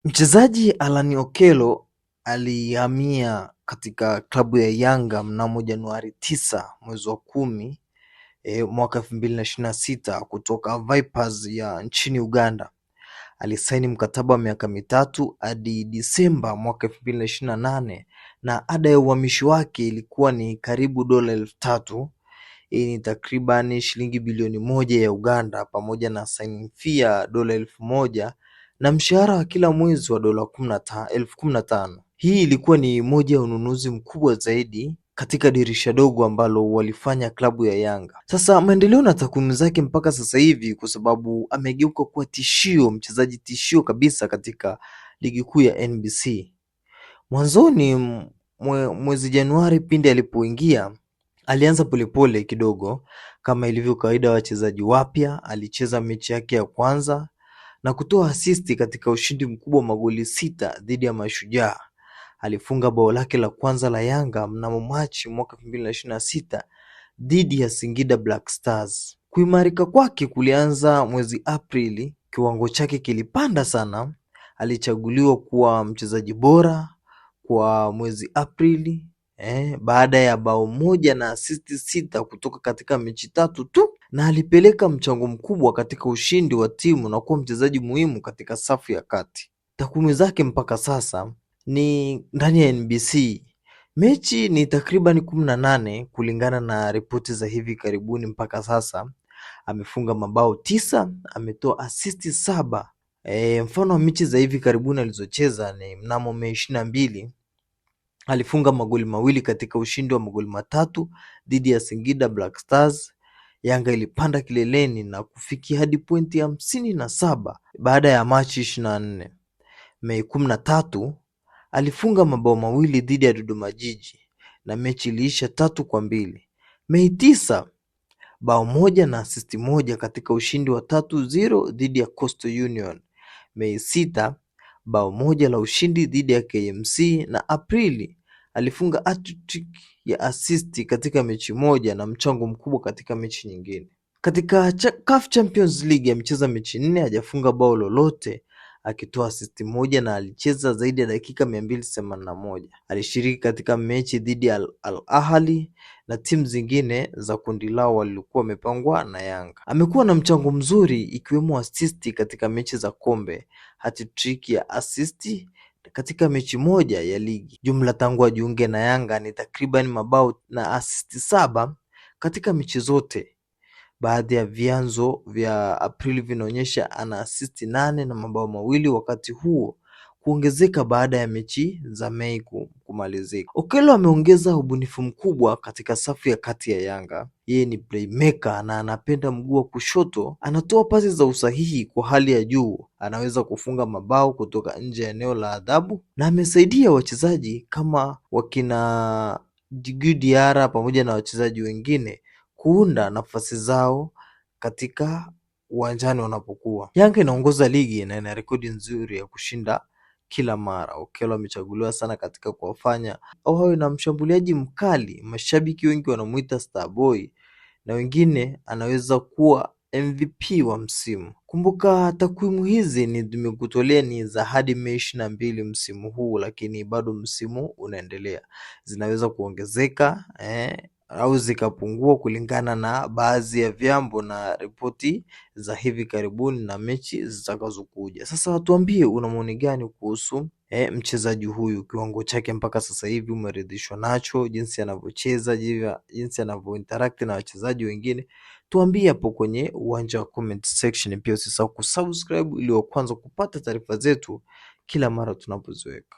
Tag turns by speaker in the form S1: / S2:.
S1: Mchezaji Allan Okello alihamia katika klabu ya Yanga mnamo Januari 9 mwezi wa 10 mwaka 2026 kutoka Vipers ya nchini Uganda. Alisaini mkataba wa miaka mitatu hadi Disemba mwaka 2028 na ada ya uhamisho wake ilikuwa ni karibu $3,000. Hii ni takriban shilingi bilioni 1 ya Uganda, pamoja na signing fee ya $1,000 na mshahara wa kila mwezi wa $15,000. Hii ilikuwa ni moja ya ununuzi mkubwa zaidi katika dirisha dogo ambalo walifanya klabu ya Yanga. Sasa maendeleo na takwimu zake mpaka sasa hivi, kwa sababu amegeuka kuwa tishio, mchezaji tishio kabisa katika ligi kuu ya NBC. Mwanzoni mwezi Januari pindi alipoingia, alianza polepole kidogo kama ilivyo kawaida ya wachezaji wapya. Alicheza mechi yake ya kwanza na kutoa asisti katika ushindi mkubwa wa magoli 6 dhidi ya Mashujaa. Alifunga bao lake la kwanza la Yanga mnamo Machi mwaka 2026 dhidi ya Singida Black Stars. Kuimarika kwake kulianza mwezi Aprili, kiwango chake kilipanda sana. Alichaguliwa kuwa mchezaji bora kwa mwezi Aprili baada ya bao moja na asisti 6 kutoka katika mechi 3 tu, na alipeleka mchango mkubwa katika ushindi wa timu na kuwa mchezaji muhimu katika safu ya kati. Takwimu zake mpaka sasa ni ndani ya NBC mechi ni takriban 18 kulingana na ripoti za hivi karibuni. Mpaka sasa amefunga mabao 9, ametoa asisti 7. Mfano wa mechi za hivi karibuni alizocheza ni mnamo Mei 22 alifunga magoli 2 katika ushindi wa magoli 3 dhidi ya Singida Black Stars. Yanga ilipanda kileleni na kufikia hadi pointi 57 baada ya Machi 24. Mei 13 alifunga mabao 2 dhidi ya Dodoma Jiji na mechi iliisha 3-2. Mei 9 bao 1 na asisti 1 katika ushindi wa 3-0 dhidi ya Coastal Union. Mei 6 bao 1 la ushindi dhidi ya KMC, na Aprili alifunga hat-trick ya asisti katika mechi moja na mchango mkubwa katika mechi nyingine. Katika CAF Champions League amecheza mechi 4, hajafunga bao lolote akitoa asisti 1 na alicheza zaidi ya dakika 281. Alishiriki katika mechi dhidi ya Al Ahly na timu zingine za kundi lao walikuwa wamepangwa na Yanga. Amekuwa na mchango mzuri ikiwemo asisti katika mechi za kombe, hat-trick ya asisti katika mechi moja ya ligi. Jumla tangu ajiunge na Yanga ni takriban mabao na asisti 7 katika mechi zote. Baadhi ya vyanzo vya Aprili vinaonyesha ana asisti 8 na mabao 2, wakati huo kuongezeka baada ya mechi za Mei kumalizika. Okello ameongeza ubunifu mkubwa katika safu ya kati ya Yanga. Yeye ni playmaker na anapenda mguu wa kushoto, anatoa pasi za usahihi kwa hali ya juu, anaweza kufunga mabao kutoka nje ya eneo la adhabu, na amesaidia wachezaji kama wakina Djigui Diarra pamoja na wachezaji wengine kuunda nafasi zao katika uwanjani wanapokuwa. Yanga inaongoza ligi na ina rekodi nzuri ya kushinda kila mara. Okello amechaguliwa sana katika kuwafanya wawe na mshambuliaji mkali. Mashabiki wengi wanamuita Starboy na wengine anaweza kuwa MVP wa msimu. Kumbuka takwimu hizi nimekutolea ni za hadi Mei 22 msimu huu, lakini bado msimu unaendelea. Zinaweza kuongezeka au zikapungua kulingana na baadhi ya vyambo na ripoti za hivi karibuni na mechi zitakazokuja. Sasa tuambie una maoni gani kuhusu mchezaji huyu? Kiwango chake mpaka sasa hivi umeridhishwa nacho? Jinsi anavyocheza, jinsi anavyointeract na wachezaji wengine? Tuambie hapo kwenye uwanja wa comment section. Pia usisahau kusubscribe ili wa kwanza kupata taarifa zetu kila mara tunapoziweka.